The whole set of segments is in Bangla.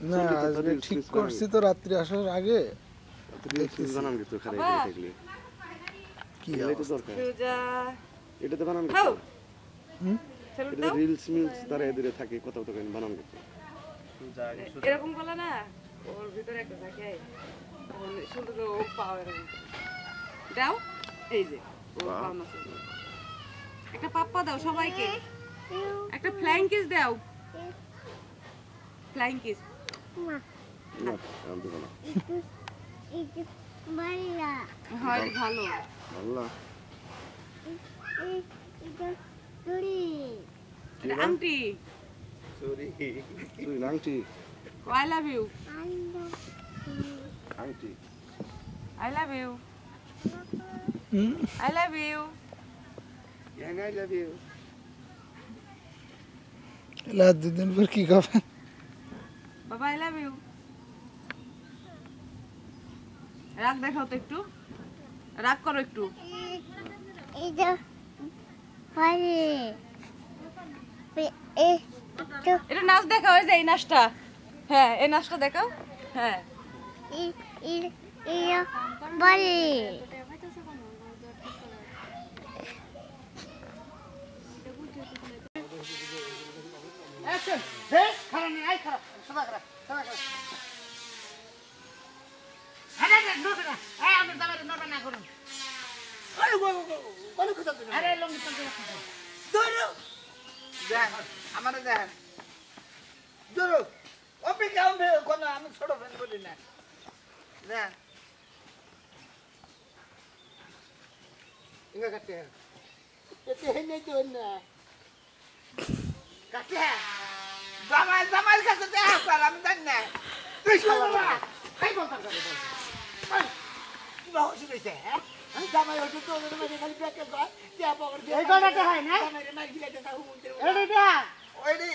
না আজকে ঠিক করছি তো রাত্রি আসার আগে রিলস বানান কিছু খারাপ দেখলি কি এটা দরকার এটা তো বানান হাউ এটা রিলস মিলস তারা এদিকে থাকে কথা কথা বানান কিছু এরকম বলে না ওর ভিতরে একটা থাকে শুধু তো ও পাও এরকম দাও এই যে ও পাও না একটা পাপ্পা দাও সবাইকে একটা ফ্লাইং কিস দাও ফ্লাইং কিস না আমি দেব না হয় ভালো আল্লাহ আংটি সরি তুই aunty I love you aunty I love you I love you I love you এলা দুদিন পর কি খাবেন বাবা আই লাভ ইউ রাগ দেখাও তো একটু রাগ করো একটু এটা নাচ দেখাও এই যে এই নাচটা হ্যাঁ এই নাচটা দেখাও হ্যাঁ আমার দেখেন ধরো অপেক্ষা কোনো আমি ছোট ফ্যান বলি না দেখ ইঙ্গা কাটে এতে নেই তো না কাটে জামাই কাছে দেখা কর আমি জানি না তুই শালা খাই বলতা করে বল কি বাহসি কইছে হ্যাঁ জামাই ওটা তো ওদের মধ্যে খালি ব্যাকে যায় তে পকড় দিয়ে এই গড়াটা হয় না জামাইরে মাই গিলাতে তাও উনতে এটা ওইডি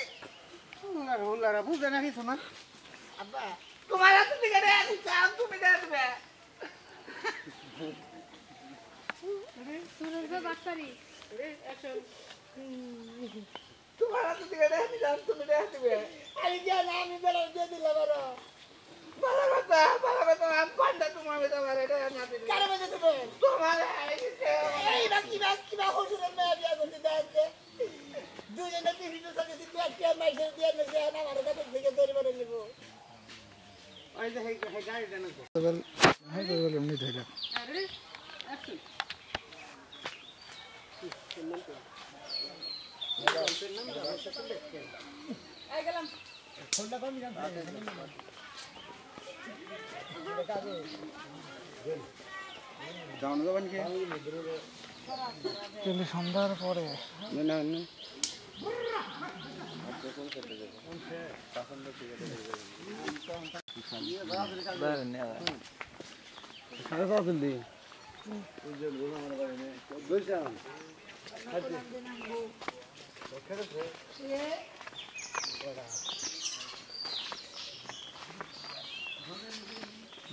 উনার হুলারা বুঝে না কিছু না আব্বা তোমার হাতে দিকে রে চাম তুমি দে দিবে আরে সুরেশ দা বাটপারি আরে অ্যাকশন তোমার হাতে দিকে রে আমি জান তুমি দে দিবে আরে জান আমি বেলা দিয়ে দিলা বারো বালা কথা আমি পান্ডা তোমার বেটা বারে এটা না দিবে কারে বেটা দিবে তোমার এই বাকি হুজুর মে বিয়া করতে দাঁতে দুজনে বিভিন্ন সাথে দিতে মাইসে দিয়ে না যে আমার কাছে থেকে ধরে বলে নিব ওই যে হে গাড়িটা না তো বল হ্যাঁ বল এমনি ধরে আরে অ্যাকশন এই গেলাম ফোনটা কম জান দাও না যাবেন কি চলে সন্ধ্যার পরে না না না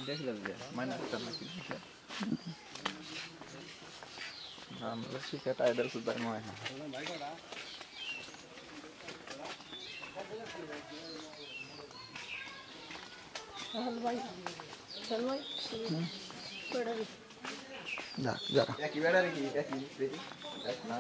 দেখলাম যে মাইনাসটা নাকি আমরা শিখে টাইডাল সুদার নয় যা যা একই বেড়া রেখি একই রেডি না